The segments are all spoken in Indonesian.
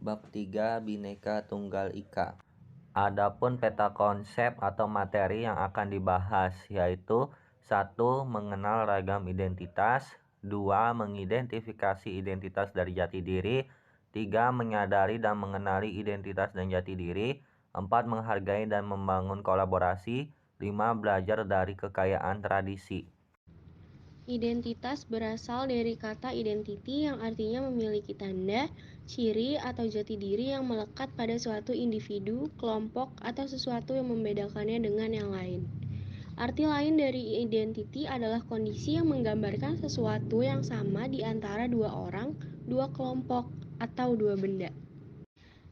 Bab 3 Bhinneka Tunggal Ika. Adapun peta konsep atau materi yang akan dibahas yaitu 1. Mengenal ragam identitas, 2. Mengidentifikasi identitas dari jati diri, 3. Menyadari dan mengenali identitas dan jati diri, 4. Menghargai dan membangun kolaborasi, 5. Belajar dari kekayaan tradisi. Identitas berasal dari kata identity yang artinya memiliki tanda, ciri, atau jati diri yang melekat pada suatu individu, kelompok, atau sesuatu yang membedakannya dengan yang lain. Arti lain dari identity adalah kondisi yang menggambarkan sesuatu yang sama di antara dua orang, dua kelompok, atau dua benda.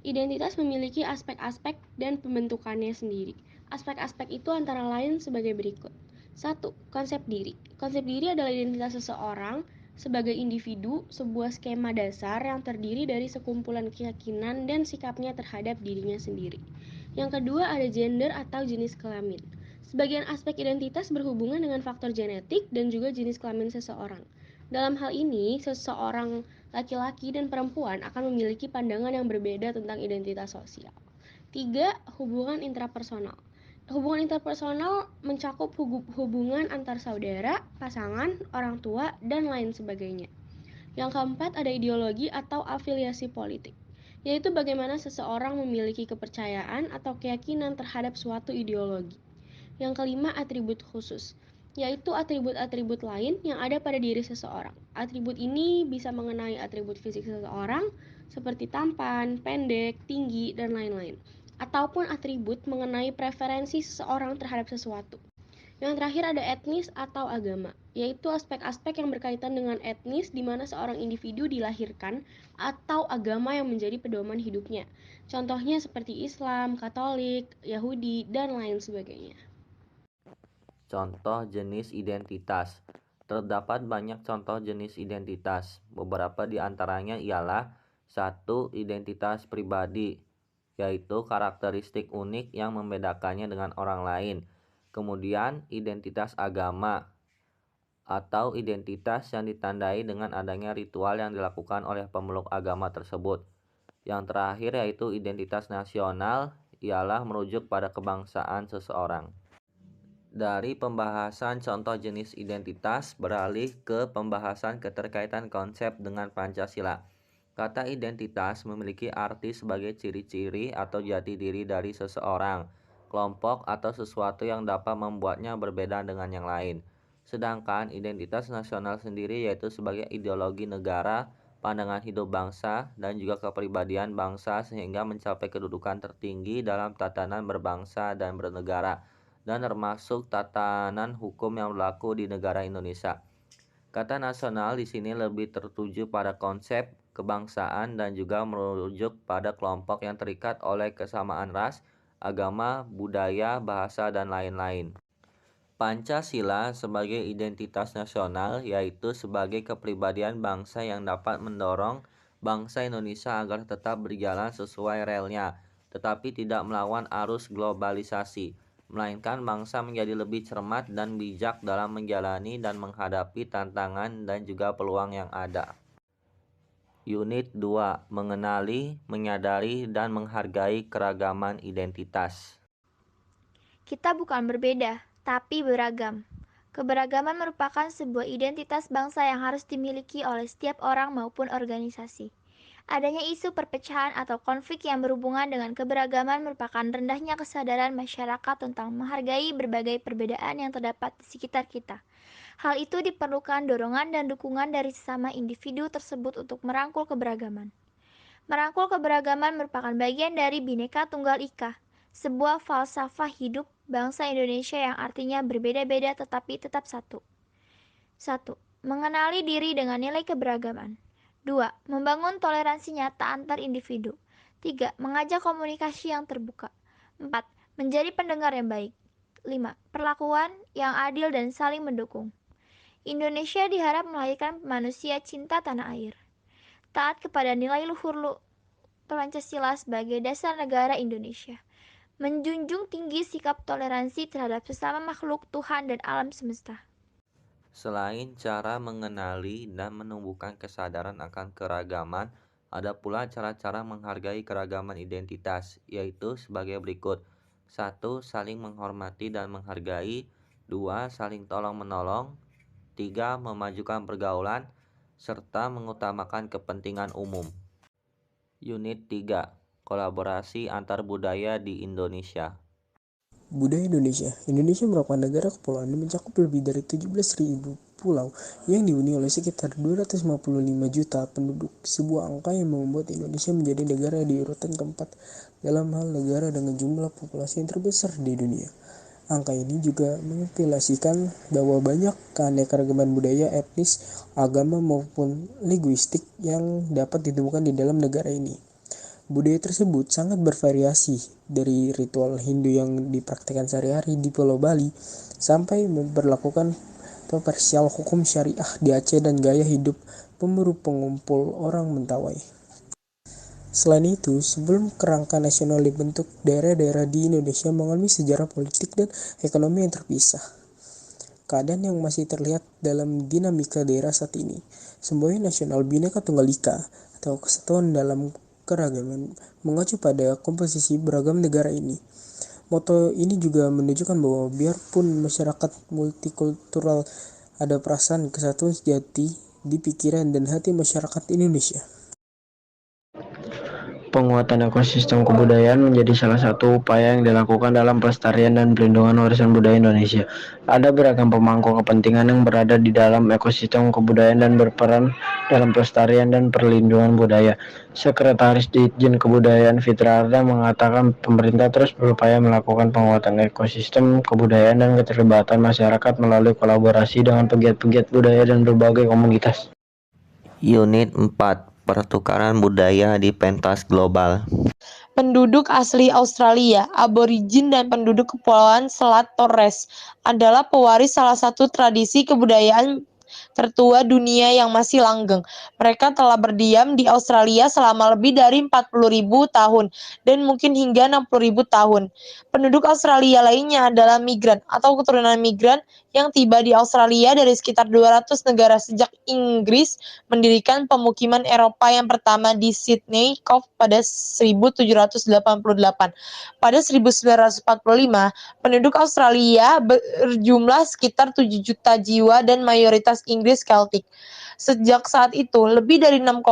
Identitas memiliki aspek-aspek dan pembentukannya sendiri. Aspek-aspek itu antara lain sebagai berikut. 1. Konsep diri. Konsep diri adalah identitas seseorang sebagai individu, sebuah skema dasar yang terdiri dari sekumpulan keyakinan dan sikapnya terhadap dirinya sendiri. Yang kedua ada gender atau jenis kelamin. Sebagian aspek identitas berhubungan dengan faktor genetik dan juga jenis kelamin seseorang. Dalam hal ini, seseorang laki-laki dan perempuan akan memiliki pandangan yang berbeda tentang identitas sosial. 3. Hubungan intrapersonal. Hubungan interpersonal mencakup hubungan antar saudara, pasangan, orang tua, dan lain sebagainya. Yang keempat ada ideologi atau afiliasi politik, yaitu bagaimana seseorang memiliki kepercayaan atau keyakinan terhadap suatu ideologi. Yang kelima atribut khusus, yaitu atribut-atribut lain yang ada pada diri seseorang. Atribut ini bisa mengenai atribut fisik seseorang seperti tampan, pendek, tinggi, dan lain-lain, ataupun atribut mengenai preferensi seseorang terhadap sesuatu. Yang terakhir ada etnis atau agama, yaitu aspek-aspek yang berkaitan dengan etnis di mana seorang individu dilahirkan atau agama yang menjadi pedoman hidupnya. Contohnya seperti Islam, Katolik, Yahudi, dan lain sebagainya. Contoh jenis identitas. Terdapat banyak contoh jenis identitas. Beberapa di antaranya ialah 1. Identitas pribadi, yaitu karakteristik unik yang membedakannya dengan orang lain. Kemudian identitas agama atau identitas yang ditandai dengan adanya ritual yang dilakukan oleh pemeluk agama tersebut. Yang terakhir yaitu identitas nasional, ialah merujuk pada kebangsaan seseorang. Dari pembahasan contoh jenis identitas beralih ke pembahasan keterkaitan konsep dengan Pancasila. Kata identitas memiliki arti sebagai ciri-ciri atau jati diri dari seseorang, kelompok atau sesuatu yang dapat membuatnya berbeda dengan yang lain. Sedangkan identitas nasional sendiri yaitu sebagai ideologi negara, pandangan hidup bangsa, dan juga kepribadian bangsa sehingga mencapai kedudukan tertinggi dalam tatanan berbangsa dan bernegara, dan termasuk tatanan hukum yang berlaku di negara Indonesia. Kata nasional di sini lebih tertuju pada konsep kebangsaan dan juga merujuk pada kelompok yang terikat oleh kesamaan ras, agama, budaya, bahasa, dan lain-lain. Pancasila sebagai identitas nasional yaitu sebagai kepribadian bangsa yang dapat mendorong bangsa Indonesia agar tetap berjalan sesuai relnya, tetapi tidak melawan arus globalisasi, melainkan bangsa menjadi lebih cermat dan bijak dalam menjalani dan menghadapi tantangan dan juga peluang yang ada. Unit 2. Mengenali, menyadari, dan menghargai keragaman identitas. Kita bukan berbeda, tapi beragam. Keberagaman merupakan sebuah identitas bangsa yang harus dimiliki oleh setiap orang maupun organisasi. Adanya isu perpecahan atau konflik yang berhubungan dengan keberagaman merupakan rendahnya kesadaran masyarakat tentang menghargai berbagai perbedaan yang terdapat di sekitar kita. Hal itu diperlukan dorongan dan dukungan dari sesama individu tersebut untuk merangkul keberagaman. Merangkul keberagaman merupakan bagian dari Bhinneka Tunggal Ika, sebuah falsafah hidup bangsa Indonesia yang artinya berbeda-beda tetapi tetap satu. 1. Mengenali diri dengan nilai keberagaman. 2. Membangun toleransi nyata antar individu. 3. Mengajak komunikasi yang terbuka. 4. Menjadi pendengar yang baik. 5. Perlakuan yang adil dan saling mendukung. Indonesia diharap melahirkan manusia cinta tanah air, taat kepada nilai luhur Pancasila sebagai dasar negara Indonesia, menjunjung tinggi sikap toleransi terhadap sesama makhluk Tuhan dan alam semesta. Selain cara mengenali dan menumbuhkan kesadaran akan keragaman, Ada pula cara-cara menghargai keragaman identitas, yaitu sebagai berikut. 1. Saling menghormati dan menghargai. 2. Saling tolong-menolong. 3. Memajukan pergaulan, serta mengutamakan kepentingan umum. Unit 3. Kolaborasi antar budaya di Indonesia. Budaya Indonesia. Indonesia merupakan negara kepulauan yang mencakup lebih dari 17.000 pulau yang dihuni oleh sekitar 255 juta penduduk. Sebuah angka yang membuat Indonesia menjadi negara di urutan keempat dalam hal negara dengan jumlah populasi yang terbesar di dunia. Angka ini juga mengimplikasikan bahwa banyak keanekaragaman budaya, etnis, agama maupun linguistik yang dapat ditemukan di dalam negara ini. Budaya tersebut sangat bervariasi, dari ritual Hindu yang dipraktikkan sehari-hari di Pulau Bali sampai memperlakukan parsial hukum syariah di Aceh dan gaya hidup pemburu pengumpul orang Mentawai. Selain itu, sebelum kerangka nasional dibentuk, daerah-daerah di Indonesia mengalami sejarah politik dan ekonomi yang terpisah. Keadaan yang masih terlihat dalam dinamika daerah saat ini. Semboyan nasional Bhinneka Tunggal Ika atau kesatuan dalam keragaman mengacu pada komposisi beragam negara ini. Moto ini juga menunjukkan bahwa biarpun masyarakat multikultural, ada perasaan kesatuan sejati di pikiran dan hati masyarakat Indonesia. Penguatan ekosistem kebudayaan menjadi salah satu upaya yang dilakukan dalam pelestarian dan pelindungan warisan budaya Indonesia. Ada beragam pemangku kepentingan yang berada di dalam ekosistem kebudayaan dan berperan dalam pelestarian dan perlindungan budaya. Sekretaris Ditjen Kebudayaan Fitra Arda mengatakan pemerintah terus berupaya melakukan penguatan ekosistem kebudayaan dan keterlibatan masyarakat melalui kolaborasi dengan pegiat-pegiat budaya dan berbagai komunitas. Unit 4. Pertukaran budaya di pentas global. Penduduk asli Australia, aborigin dan penduduk kepulauan Selat Torres adalah pewaris salah satu tradisi kebudayaan tertua dunia yang masih langgeng. Mereka telah berdiam di Australia selama lebih dari 40.000 tahun dan mungkin hingga 60.000 tahun. Penduduk Australia lainnya adalah migran atau keturunan migran yang tiba di Australia dari sekitar 200 negara sejak Inggris mendirikan pemukiman Eropa yang pertama di Sydney Cove pada 1788. Pada 1945, penduduk Australia berjumlah sekitar 7 juta jiwa dan mayoritas Inggris Celtic. Sejak saat itu, lebih dari 6,5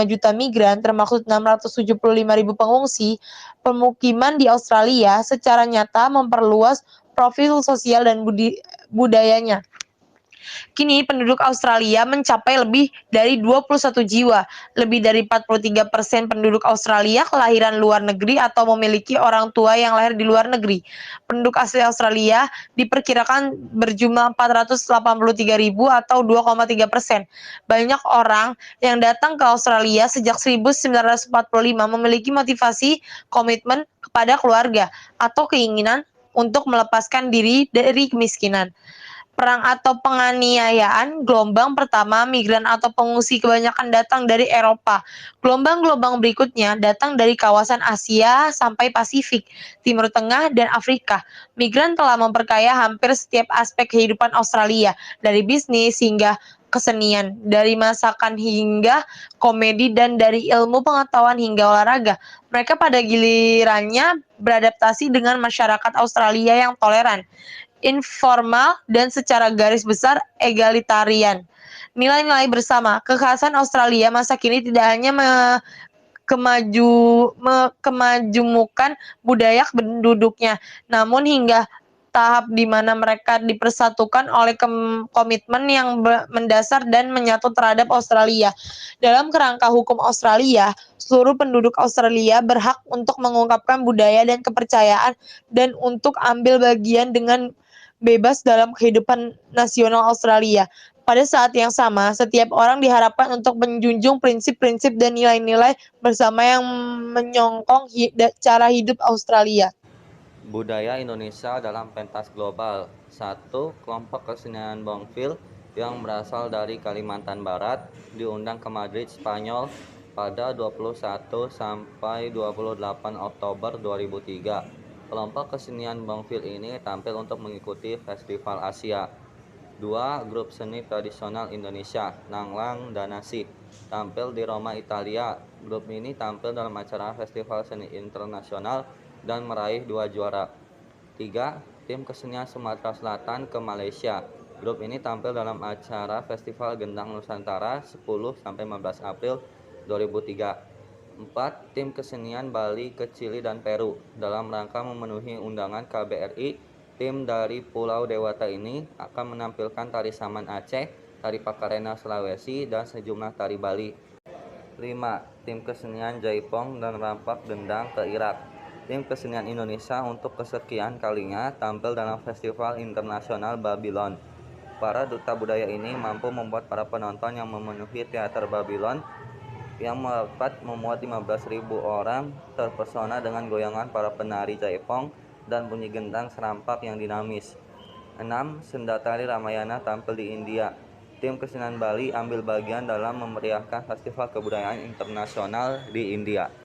juta migran, termasuk 675.000 pengungsi, pemukiman di Australia secara nyata memperluas profil sosial dan budayanya. Kini penduduk Australia mencapai lebih dari 21 jiwa. Lebih dari 43% penduduk Australia kelahiran luar negeri atau memiliki orang tua yang lahir di luar negeri. Penduduk asli Australia diperkirakan berjumlah 483.000 atau 2,3%. Banyak orang yang datang ke Australia sejak 1945 memiliki motivasi komitmen kepada keluarga atau keinginan untuk melepaskan diri dari kemiskinan. Perang atau penganiayaan. Gelombang pertama, migran atau pengungsi kebanyakan datang dari Eropa. Gelombang-gelombang berikutnya datang dari kawasan Asia sampai Pasifik, Timur Tengah, dan Afrika. Migran telah memperkaya hampir setiap aspek kehidupan Australia, dari bisnis hingga kesenian, dari masakan hingga komedi, dan dari ilmu pengetahuan hingga olahraga. Mereka pada gilirannya beradaptasi dengan masyarakat Australia yang toleran, informal, dan secara garis besar egalitarian. Nilai-nilai bersama. Kekhasan Australia masa kini tidak hanya kemajumukan budaya penduduknya, namun hingga tahap di mana mereka dipersatukan oleh komitmen yang mendasar dan menyatu terhadap Australia. Dalam kerangka hukum Australia, seluruh penduduk Australia berhak untuk mengungkapkan budaya dan kepercayaan dan untuk ambil bagian dengan bebas dalam kehidupan nasional Australia. Pada saat yang sama, setiap orang diharapkan untuk menjunjung prinsip-prinsip dan nilai-nilai bersama yang menyokong cara hidup Australia. Budaya Indonesia dalam pentas global. 1. Kelompok kesenian Bongfil yang berasal dari Kalimantan Barat diundang ke Madrid, Spanyol pada 21 sampai 28 Oktober 2003. Kelompok kesenian Bongfil ini tampil untuk mengikuti Festival Asia. 2. Grup seni tradisional Indonesia, Nanglang Danasi, tampil di Roma, Italia. Grup ini tampil dalam acara Festival Seni Internasional dan meraih 2 juara. 3. Tim kesenian Sumatera Selatan ke Malaysia. Grup ini tampil dalam acara Festival Gendang Nusantara 10-15 April 2003. 4. Tim kesenian Bali ke Chili dan Peru. Dalam rangka memenuhi undangan KBRI, tim dari Pulau Dewata ini akan menampilkan tari Saman Aceh, tari Pakarena Sulawesi, dan sejumlah tari Bali. 5. Tim kesenian Jaipong dan Rampak Gendang ke Irak. Tim kesenian Indonesia untuk kesekian kalinya tampil dalam Festival Internasional Babylon. Para duta budaya ini mampu membuat para penonton yang memenuhi teater Babylon yang memuat 15.000 orang terpesona dengan goyangan para penari Jaipong dan bunyi gendang serampak yang dinamis. 6. Senda Tari Ramayana tampil di India. Tim kesenian Bali ambil bagian dalam memeriahkan Festival Kebudayaan Internasional di India.